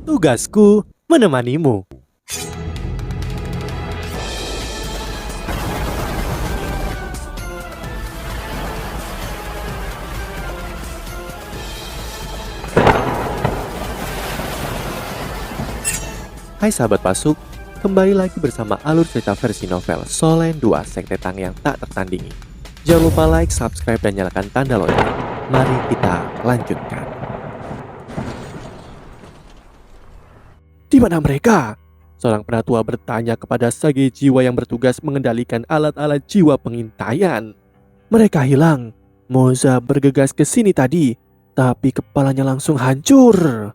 Tugasku menemanimu. Hai sahabat Pasuk, kembali lagi bersama alur cerita versi novel Solen 2 Sekte Tang yang tak tertandingi. Jangan lupa like, subscribe, dan nyalakan tanda lonceng. Mari kita lanjutkan. Di mana mereka? Seorang penatua bertanya kepada sage jiwa yang bertugas mengendalikan alat-alat jiwa pengintaian. Mereka hilang. Moza bergegas ke sini tadi, tapi kepalanya langsung hancur.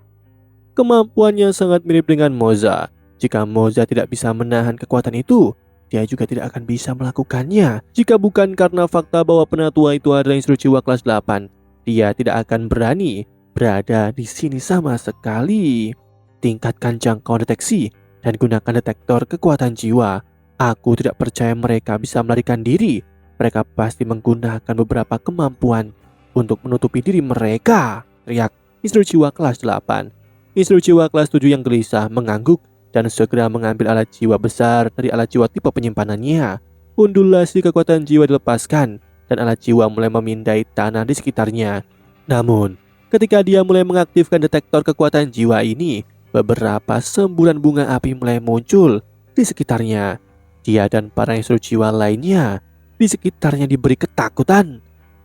Kemampuannya sangat mirip dengan Moza. Jika Moza tidak bisa menahan kekuatan itu, dia juga tidak akan bisa melakukannya. Jika bukan karena fakta bahwa penatua itu adalah instruksi jiwa kelas 8, dia tidak akan berani berada di sini sama sekali. Tingkatkan jangkauan deteksi dan gunakan detektor kekuatan jiwa. Aku tidak percaya mereka bisa melarikan diri. Mereka pasti menggunakan beberapa kemampuan untuk menutupi diri mereka, teriak instruksi jiwa kelas 8. Instruksi jiwa kelas 7 yang gelisah mengangguk dan segera mengambil alat jiwa besar dari alat jiwa tipe penyimpanannya. Undulasi kekuatan jiwa dilepaskan dan alat jiwa mulai memindai tanah di sekitarnya. Namun, ketika dia mulai mengaktifkan detektor kekuatan jiwa ini, beberapa semburan bunga api mulai muncul di sekitarnya. Dia dan para instruksi jiwa lainnya di sekitarnya diberi ketakutan.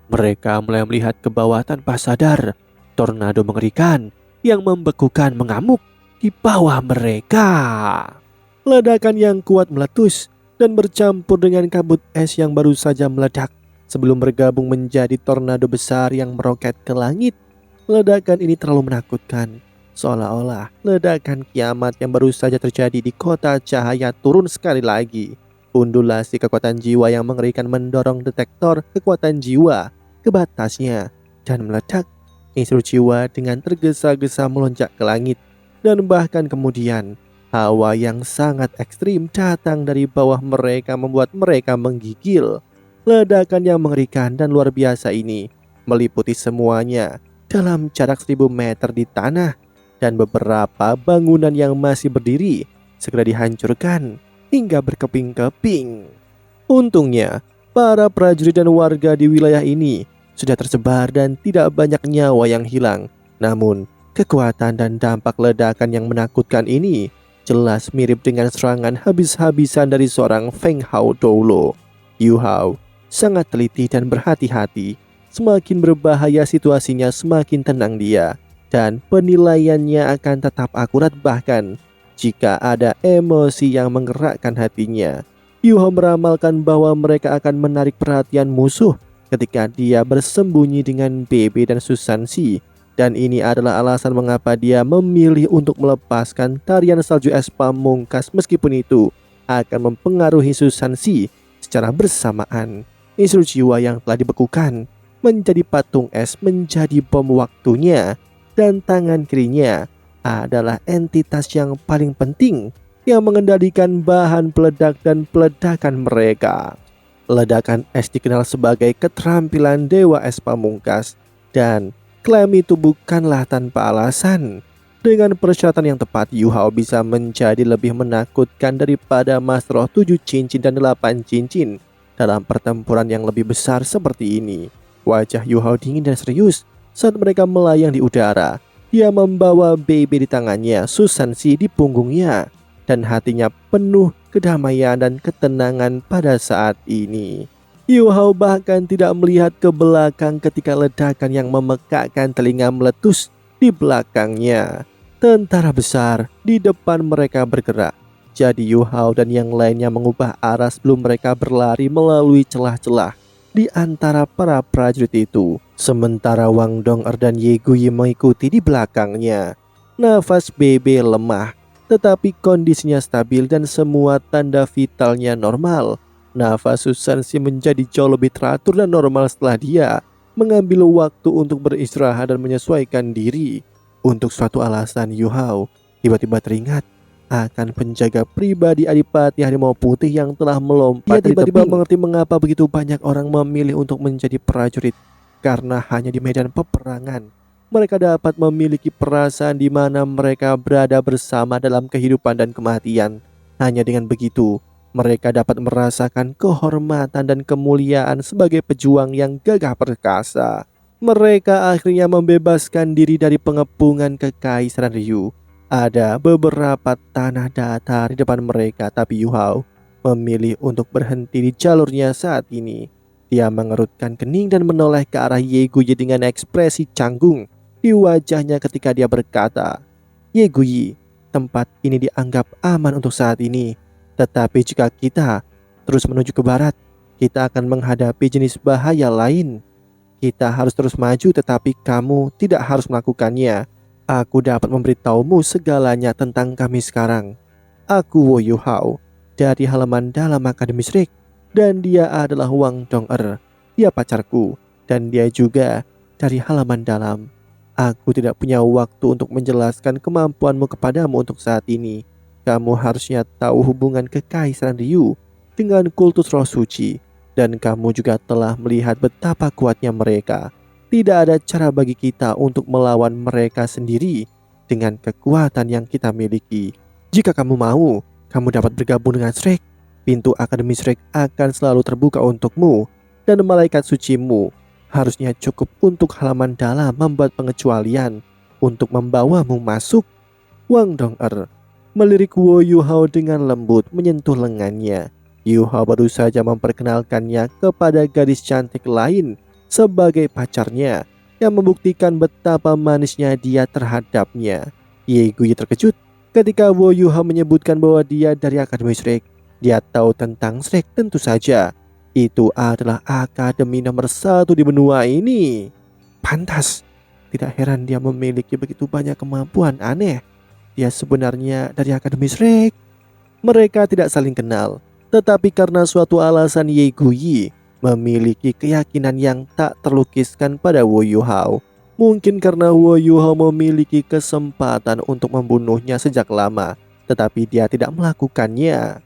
Mereka mulai melihat ke bawah tanpa sadar. Tornado mengerikan yang membekukan mengamuk di bawah mereka. Ledakan yang kuat meletus dan bercampur dengan kabut es yang baru saja meledak sebelum bergabung menjadi tornado besar yang meroket ke langit. Ledakan ini terlalu menakutkan, seolah-olah ledakan kiamat yang baru saja terjadi di kota cahaya turun sekali lagi. Undulasi kekuatan jiwa yang mengerikan mendorong detektor kekuatan jiwa ke batasnya dan meledak. Instruksi jiwa dengan tergesa-gesa melonjak ke langit, dan bahkan kemudian hawa yang sangat ekstrim datang dari bawah mereka membuat mereka menggigil. Ledakan yang mengerikan dan luar biasa ini meliputi semuanya dalam jarak 1000 meter di tanah, dan beberapa bangunan yang masih berdiri segera dihancurkan hingga berkeping-keping. Untungnya, para prajurit dan warga di wilayah ini sudah tersebar dan tidak banyak nyawa yang hilang. Namun, kekuatan dan dampak ledakan yang menakutkan ini jelas mirip dengan serangan habis-habisan dari seorang Feng Hao dulu. Yu Hao sangat teliti dan berhati-hati. Semakin berbahaya situasinya, semakin tenang dia, dan penilaiannya akan tetap akurat bahkan jika ada emosi yang menggerakkan hatinya. Yu Hao meramalkan bahwa mereka akan menarik perhatian musuh ketika dia bersembunyi dengan Bebe dan Susansi, dan ini adalah alasan mengapa dia memilih untuk melepaskan tarian salju es pamungkas meskipun itu akan mempengaruhi Susansi secara bersamaan. Instruksi jiwa yang telah dibekukan menjadi patung es menjadi bom waktunya, dan tangan kirinya adalah entitas yang paling penting yang mengendalikan bahan peledak dan peledakan mereka. Ledakan es dikenal sebagai keterampilan Dewa Es Pamungkas, dan klaim itu bukanlah tanpa alasan. Dengan persyaratan yang tepat, Yu Hao bisa menjadi lebih menakutkan daripada Mas Roh 7 cincin dan 8 cincin dalam pertempuran yang lebih besar seperti ini. Wajah Yu Hao dingin dan serius saat mereka melayang di udara. Dia membawa Bebe di tangannya, Susansi di punggungnya, dan hatinya penuh kedamaian dan ketenangan pada saat ini. Yu Hao bahkan tidak melihat ke belakang ketika ledakan yang memekakkan telinga meletus di belakangnya. Tentara besar di depan mereka bergerak. Jadi Yu Hao dan yang lainnya mengubah arah sebelum mereka berlari melalui celah-celah di antara para prajurit itu. Sementara Wang Dong'er dan Ye Guyi mengikuti di belakangnya. Nafas Bebe lemah, tetapi kondisinya stabil dan semua tanda vitalnya normal. Nafas Susansi menjadi jauh lebih teratur dan normal setelah dia mengambil waktu untuk beristirahat dan menyesuaikan diri. Untuk suatu alasan, Yu Hao tiba-tiba teringat akan penjaga pribadi Adipati Harimau Putih yang telah melompat. Dia tiba-tiba mengerti mengapa begitu banyak orang memilih untuk menjadi prajurit, karena hanya di medan peperangan Mereka dapat memiliki perasaan di mana mereka berada bersama dalam kehidupan dan kematian. Hanya dengan begitu, mereka dapat merasakan kehormatan dan kemuliaan sebagai pejuang yang gagah perkasa. Mereka akhirnya membebaskan diri dari pengepungan kekaisaran Ryu. Ada beberapa tanah datar di depan mereka, tapi Yu Hao memilih untuk berhenti di jalurnya saat ini. Dia mengerutkan kening dan menoleh ke arah Ye Guyi dengan ekspresi canggung di wajahnya ketika dia berkata, "Ye Guyi, tempat ini dianggap aman untuk saat ini. Tetapi jika kita terus menuju ke barat, kita akan menghadapi jenis bahaya lain. Kita harus terus maju, tetapi kamu tidak harus melakukannya. Aku dapat memberitahumu segalanya tentang kami sekarang. Aku Wo Yu Hao dari halaman dalam Akademi Shrek, dan dia adalah Wang Dong-er. Dia pacarku, dan dia juga dari halaman dalam. Aku tidak punya waktu untuk menjelaskan kemampuanmu kepadamu untuk saat ini. Kamu harusnya tahu hubungan kekaisaran Ryu dengan kultus roh suci, dan kamu juga telah melihat betapa kuatnya mereka. Tidak ada cara bagi kita untuk melawan mereka sendiri dengan kekuatan yang kita miliki. Jika kamu mau, kamu dapat bergabung dengan Shrek. Pintu Akademi Shrek akan selalu terbuka untukmu, dan malaikat sucimu harusnya cukup untuk halaman dalam membuat pengecualian untuk membawamu masuk. Wang Dong-er melirik Wo Yu Hao dengan lembut menyentuh lengannya. Yu Hao baru saja memperkenalkannya kepada gadis cantik lain sebagai pacarnya, yang membuktikan betapa manisnya dia terhadapnya. Ye Guyi terkejut ketika Wo Yu Hao menyebutkan bahwa dia dari Akademi Shrek. Dia tahu tentang Shrek, tentu saja. Itu adalah akademi nomor 1 di benua ini. Pantas, tidak heran dia memiliki begitu banyak kemampuan aneh. Dia sebenarnya dari Akademi Shrek. Mereka tidak saling kenal, tetapi karena suatu alasan Ye Guyi memiliki keyakinan yang tak terlukiskan pada Wo Yu Hao. Mungkin karena Wo Yu Hao memiliki kesempatan untuk membunuhnya sejak lama, tetapi dia tidak melakukannya.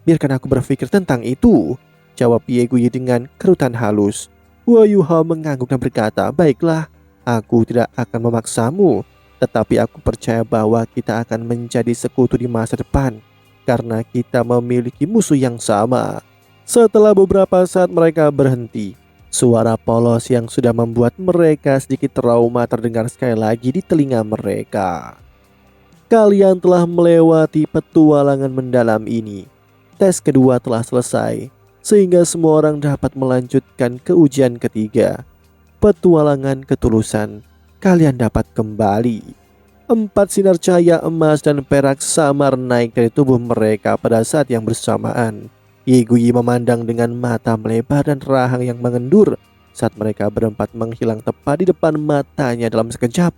Biarkan aku berpikir tentang itu, jawab Ye Guyi dengan kerutan halus. Wo Yu Hao mengangguk dan berkata, "Baiklah, aku tidak akan memaksamu, tetapi aku percaya bahwa kita akan menjadi sekutu di masa depan, karena kita memiliki musuh yang sama." Setelah beberapa saat mereka berhenti, suara polos yang sudah membuat mereka sedikit trauma terdengar sekali lagi di telinga mereka. Kalian telah melewati petualangan mendalam ini. Tes kedua telah selesai, sehingga semua orang dapat melanjutkan ke ujian ketiga. Petualangan ketulusan, kalian dapat kembali. 4 sinar cahaya emas dan perak samar naik dari tubuh mereka pada saat yang bersamaan. Ye Guyi memandang dengan mata melebar dan rahang yang mengendur saat mereka berempat menghilang tepat di depan matanya dalam sekejap.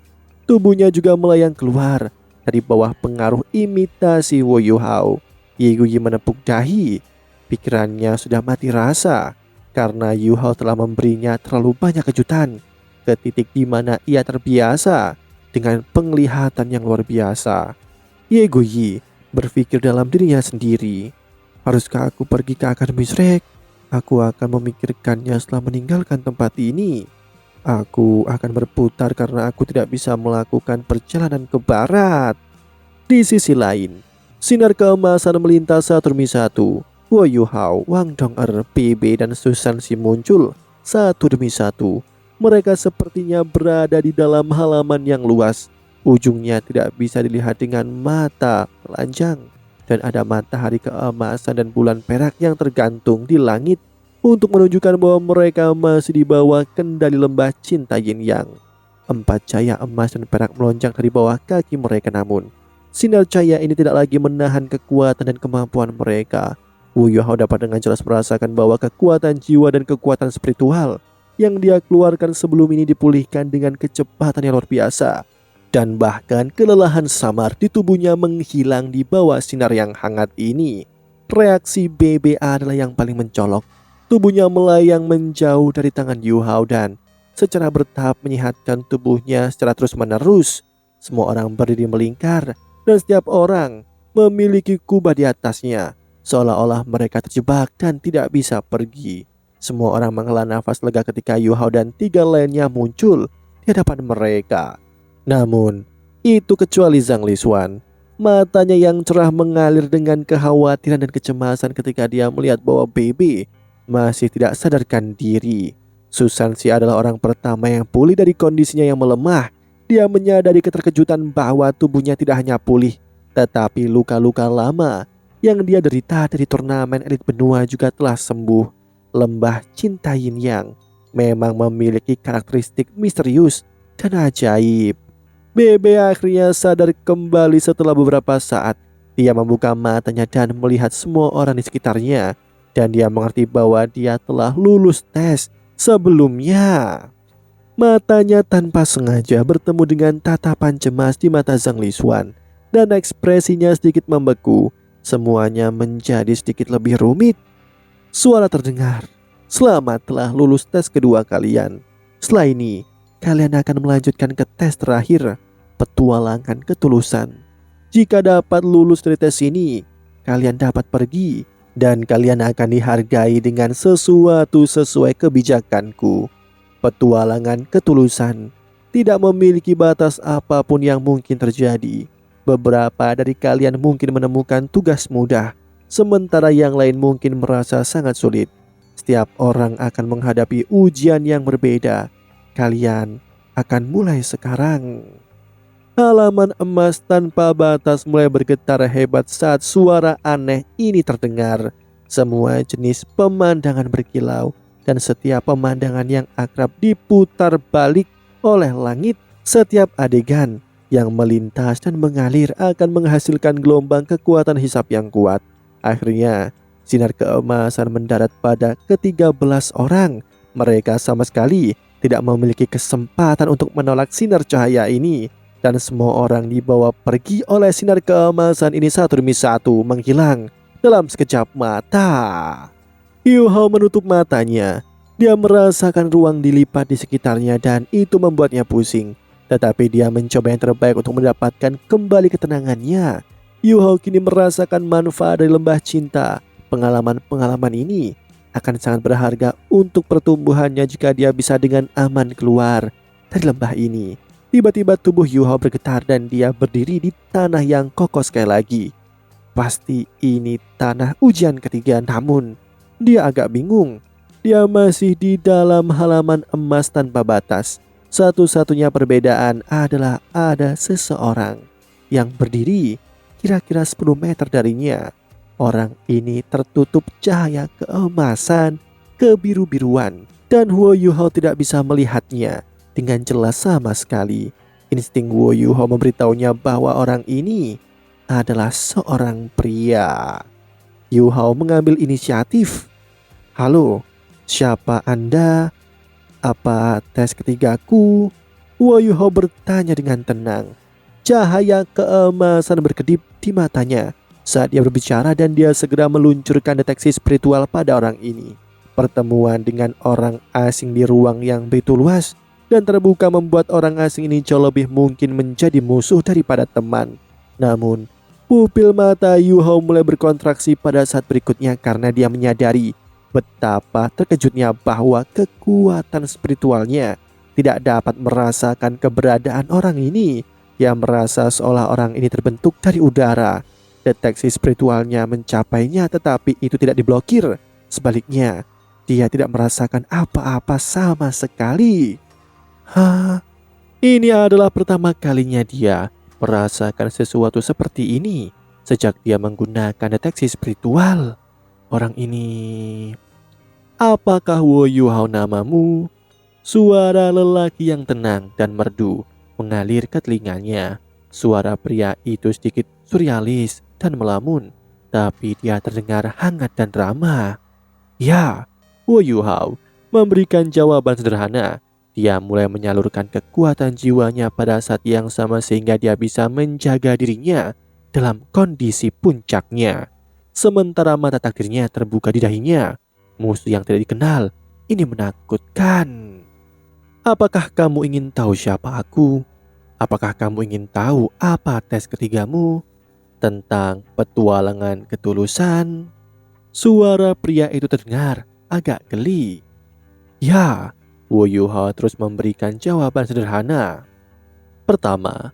Tubuhnya juga melayang keluar dari bawah pengaruh imitasi Wo Yu Hao. Ye Guyi menepuk dahi. Pikirannya sudah mati rasa karena Yu Hao telah memberinya terlalu banyak kejutan, ke titik di mana ia terbiasa dengan penglihatan yang luar biasa. Ye Guyi berpikir dalam dirinya sendiri, haruskah aku pergi ke Akademi Shrek? Aku akan memikirkannya setelah meninggalkan tempat ini. Aku akan berputar karena aku tidak bisa melakukan perjalanan ke barat. Di sisi lain, sinar keemasan melintas satu demi satu. Wo Yu Hao, Wang Dong-er, PB, dan Susan Si muncul satu demi satu. Mereka sepertinya berada di dalam halaman yang luas. Ujungnya tidak bisa dilihat dengan mata telanjang, dan ada matahari keemasan dan bulan perak yang tergantung di langit untuk menunjukkan bahwa mereka masih di bawah kendali lembah cinta Yin Yang. 4 cahaya emas dan perak melonjak dari bawah kaki mereka, namun sinar cahaya ini tidak lagi menahan kekuatan dan kemampuan mereka. Wo Yu Hao dapat dengan jelas merasakan bahwa kekuatan jiwa dan kekuatan spiritual yang dia keluarkan sebelum ini dipulihkan dengan kecepatan yang luar biasa. Dan bahkan kelelahan samar di tubuhnya menghilang di bawah sinar yang hangat ini. Reaksi BB adalah yang paling mencolok. Tubuhnya melayang menjauh dari tangan Yu Hao dan secara bertahap menyehatkan tubuhnya secara terus-menerus. Semua orang berdiri melingkar dan setiap orang memiliki kubah di atasnya, seolah-olah mereka terjebak dan tidak bisa pergi. Semua orang menghela nafas lega ketika Yu Hao dan 3 lainnya muncul di hadapan mereka. Namun, itu kecuali Zhang Lixuan. Matanya yang cerah mengalir dengan kekhawatiran dan kecemasan ketika dia melihat bahwa Bebe masih tidak sadarkan diri. Susansi adalah orang pertama yang pulih dari kondisinya yang melemah. Dia menyadari keterkejutan bahwa tubuhnya tidak hanya pulih, tetapi luka-luka lama yang dia derita dari turnamen elit benua juga telah sembuh. Lembah Cinta Yin Yang memang memiliki karakteristik misterius dan ajaib. Bebe akhirnya sadar kembali setelah beberapa saat. Dia membuka matanya dan melihat semua orang di sekitarnya. Dan dia mengerti bahwa dia telah lulus tes sebelumnya. Matanya tanpa sengaja bertemu dengan tatapan cemas di mata Zhang Lixuan. Dan ekspresinya sedikit membeku. Semuanya menjadi sedikit lebih rumit. Suara terdengar. Selamat telah lulus tes kedua kalian. Setelah ini, kalian akan melanjutkan ke tes terakhir, petualangan ketulusan. Jika dapat lulus dari tes ini, kalian dapat pergi dan kalian akan dihargai dengan sesuatu sesuai kebijakanku. Petualangan ketulusan tidak memiliki batas apapun yang mungkin terjadi. Beberapa dari kalian mungkin menemukan tugas mudah, sementara yang lain mungkin merasa sangat sulit. Setiap orang akan menghadapi ujian yang berbeda. Kalian akan mulai sekarang. Halaman emas tanpa batas mulai bergetar hebat saat suara aneh ini terdengar. Semua jenis pemandangan berkilau dan setiap pemandangan yang akrab diputar balik oleh langit. Setiap adegan yang melintas dan mengalir akan menghasilkan gelombang kekuatan hisap yang kuat. Akhirnya, sinar keemasan mendarat pada ke-13 orang. Mereka sama sekali tidak memiliki kesempatan untuk menolak sinar cahaya ini. Dan semua orang dibawa pergi oleh sinar keemasan ini satu demi satu menghilang dalam sekejap mata. Yu Hao menutup matanya. Dia merasakan ruang dilipat di sekitarnya dan itu membuatnya pusing. Tetapi dia mencoba yang terbaik untuk mendapatkan kembali ketenangannya. Yu Hao kini merasakan manfaat dari lembah cinta. Pengalaman-pengalaman ini akan sangat berharga untuk pertumbuhannya jika dia bisa dengan aman keluar dari lembah ini. Tiba-tiba tubuh Yu Hao bergetar dan dia berdiri di tanah yang kokoh sekali lagi. Pasti ini tanah ujian ketiga, namun dia agak bingung. Dia masih di dalam halaman emas tanpa batas. Satu-satunya perbedaan adalah ada seseorang yang berdiri kira-kira 10 meter darinya. Orang ini tertutup cahaya keemasan, kebiru-biruan, dan Huo Yu Hao tidak bisa melihatnya dengan jelas sama sekali. Insting Huo Yu Hao memberitahunya bahwa orang ini adalah seorang pria. Yu Hao mengambil inisiatif. Halo, siapa Anda? Apa tes ketigaku? Huo Yu Hao bertanya dengan tenang. Cahaya keemasan berkedip di matanya saat dia berbicara dan dia segera meluncurkan deteksi spiritual pada orang ini. Pertemuan dengan orang asing di ruang yang begitu luas dan terbuka membuat orang asing ini jauh lebih mungkin menjadi musuh daripada teman. Namun, pupil mata Yu Hao mulai berkontraksi pada saat berikutnya karena dia menyadari betapa terkejutnya bahwa kekuatan spiritualnya tidak dapat merasakan keberadaan orang ini. Dia merasa seolah orang ini terbentuk dari udara. Deteksi spiritualnya mencapainya tetapi itu tidak diblokir. Sebaliknya, dia tidak merasakan apa-apa sama sekali. Ini adalah pertama kalinya dia merasakan sesuatu seperti ini sejak dia menggunakan deteksi spiritual. Orang ini... Apakah Huo Yu Hao namamu? Suara lelaki yang tenang dan merdu mengalir ke telinganya. Suara pria itu sedikit surrealis dan melamun, tapi dia terdengar hangat dan ramah. Ya, Huo Yu Hao memberikan jawaban sederhana. Dia mulai menyalurkan kekuatan jiwanya pada saat yang sama sehingga dia bisa menjaga dirinya dalam kondisi puncaknya. Sementara mata takdirnya terbuka di dahinya. Musuh yang tidak dikenal, ini menakutkan. Apakah kamu ingin tahu siapa aku? Apakah kamu ingin tahu apa tes ketigamu? Tentang petualangan ketulusan? Suara pria itu terdengar agak geli. Ya, Wu Yuhao terus memberikan jawaban sederhana. Pertama,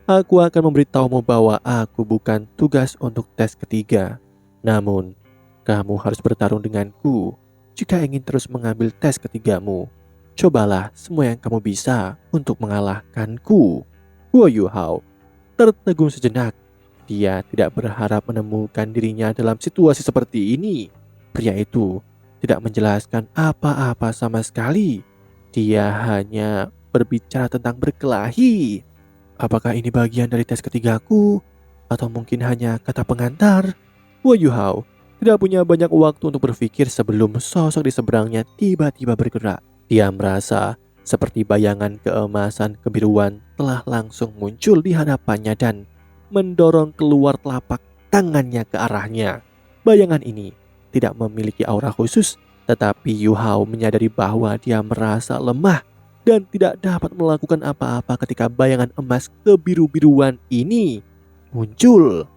aku akan memberitahumu bahwa aku bukan tugas untuk tes ketiga. Namun, kamu harus bertarung denganku jika ingin terus mengambil tes ketigamu. Cobalah semua yang kamu bisa untuk mengalahkanku. Wu Yuhao tertegun sejenak. Dia tidak berharap menemukan dirinya dalam situasi seperti ini. Pria itu tidak menjelaskan apa-apa sama sekali. Dia hanya berbicara tentang berkelahi. Apakah ini bagian dari tes ketigaku? Atau mungkin hanya kata pengantar? Wu Yuhao tidak punya banyak waktu untuk berpikir sebelum sosok di seberangnya tiba-tiba bergerak. Dia merasa seperti bayangan keemasan kebiruan telah langsung muncul di hadapannya dan mendorong keluar telapak tangannya ke arahnya. Bayangan ini tidak memiliki aura khusus, tetapi Yuhao menyadari bahwa dia merasa lemah dan tidak dapat melakukan apa-apa ketika bayangan emas kebiru-biruan ini muncul.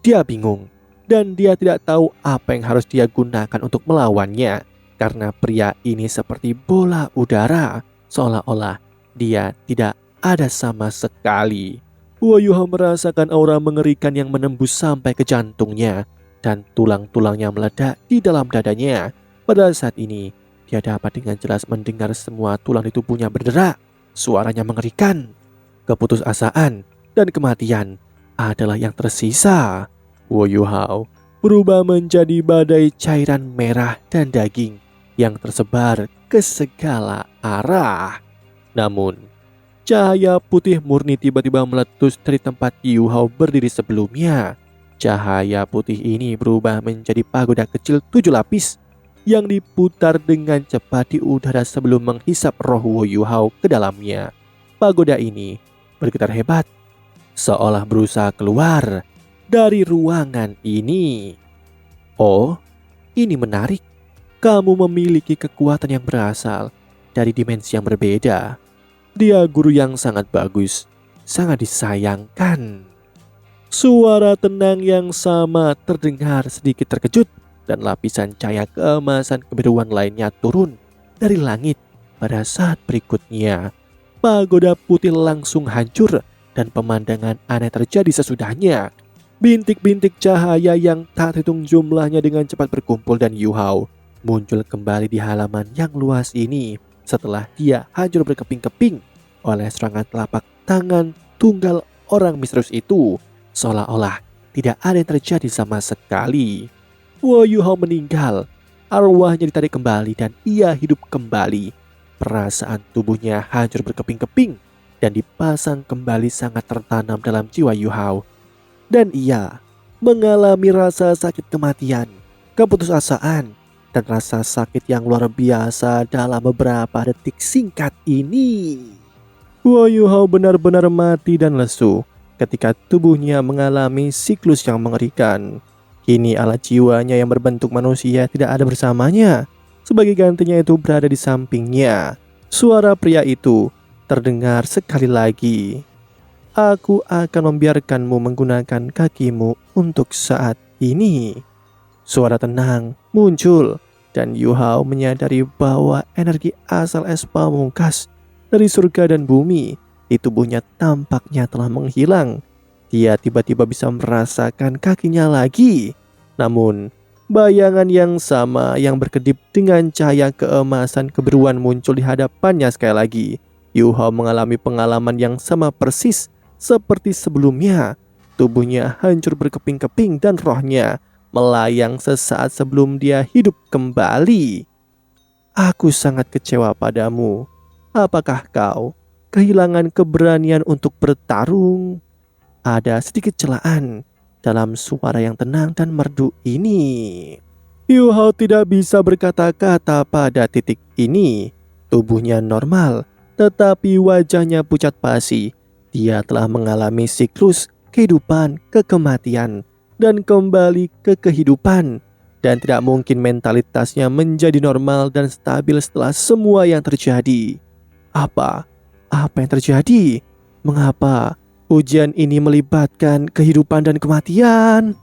Dia bingung dan dia tidak tahu apa yang harus dia gunakan untuk melawannya, karena pria ini seperti bola udara, seolah-olah dia tidak ada sama sekali. Wu Yuhao merasakan aura mengerikan yang menembus sampai ke jantungnya dan tulang-tulangnya meledak di dalam dadanya. Pada saat ini, dia dapat dengan jelas mendengar semua tulang di tubuhnya berderak. Suaranya mengerikan. Keputusasaan dan kematian adalah yang tersisa. Wu Yuhao berubah menjadi badai cairan merah dan daging yang tersebar ke segala arah. Namun, cahaya putih murni tiba-tiba meletus dari tempat Yuhao berdiri sebelumnya. Cahaya putih ini berubah menjadi pagoda kecil 7 lapis yang diputar dengan cepat di udara sebelum menghisap roh Wu Yuhao ke dalamnya. Pagoda ini bergetar hebat, seolah berusaha keluar dari ruangan ini. Oh, ini menarik. Kamu memiliki kekuatan yang berasal dari dimensi yang berbeda. Dia guru yang sangat bagus, sangat disayangkan. Suara tenang yang sama terdengar sedikit terkejut dan lapisan cahaya keemasan kebiruan lainnya turun dari langit pada saat berikutnya. Pagoda putih langsung hancur dan pemandangan aneh terjadi sesudahnya. Bintik-bintik cahaya yang tak terhitung jumlahnya dengan cepat berkumpul dan Yuhao muncul kembali di halaman yang luas ini setelah dia hancur berkeping-keping oleh serangan telapak tangan tunggal orang misterius itu. Seolah-olah tidak ada yang terjadi sama sekali. Wu Yuhao meninggal, arwahnya ditarik kembali dan ia hidup kembali. Perasaan tubuhnya hancur berkeping-keping dan dipasang kembali sangat tertanam dalam jiwa Yuhao. Dan ia mengalami rasa sakit kematian, keputusasaan, dan rasa sakit yang luar biasa dalam beberapa detik singkat ini. Wu Yuhao benar-benar mati dan lesu ketika tubuhnya mengalami siklus yang mengerikan. Kini alat jiwanya yang berbentuk manusia tidak ada bersamanya. Sebagai gantinya itu berada di sampingnya. Suara pria itu terdengar sekali lagi. Aku akan membiarkanmu menggunakan kakimu untuk saat ini. Suara tenang muncul dan Yuhao menyadari bahwa energi asal es pamungkas dari surga dan bumi di tubuhnya tampaknya telah menghilang. Dia tiba-tiba bisa merasakan kakinya lagi. Namun, bayangan yang sama yang berkedip dengan cahaya keemasan kebiruan muncul di hadapannya sekali lagi. Yuhao mengalami pengalaman yang sama persis seperti sebelumnya. Tubuhnya hancur berkeping-keping dan rohnya melayang sesaat sebelum dia hidup kembali. Aku sangat kecewa padamu. Apakah kau kehilangan keberanian untuk bertarung? Ada sedikit celaan dalam suara yang tenang dan merdu ini. Yuhao tidak bisa berkata-kata pada titik ini. Tubuhnya normal, tetapi wajahnya pucat pasi. Dia telah mengalami siklus kehidupan ke kematian dan kembali ke kehidupan. Dan tidak mungkin mentalitasnya menjadi normal dan stabil setelah semua yang terjadi. Apa yang terjadi? Mengapa ujian ini melibatkan kehidupan dan kematian?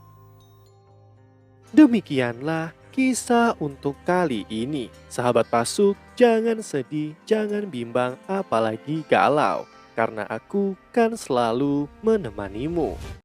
Demikianlah kisah untuk kali ini. Sahabat Pasuk, jangan sedih, jangan bimbang, apalagi galau. Karena aku kan selalu menemanimu.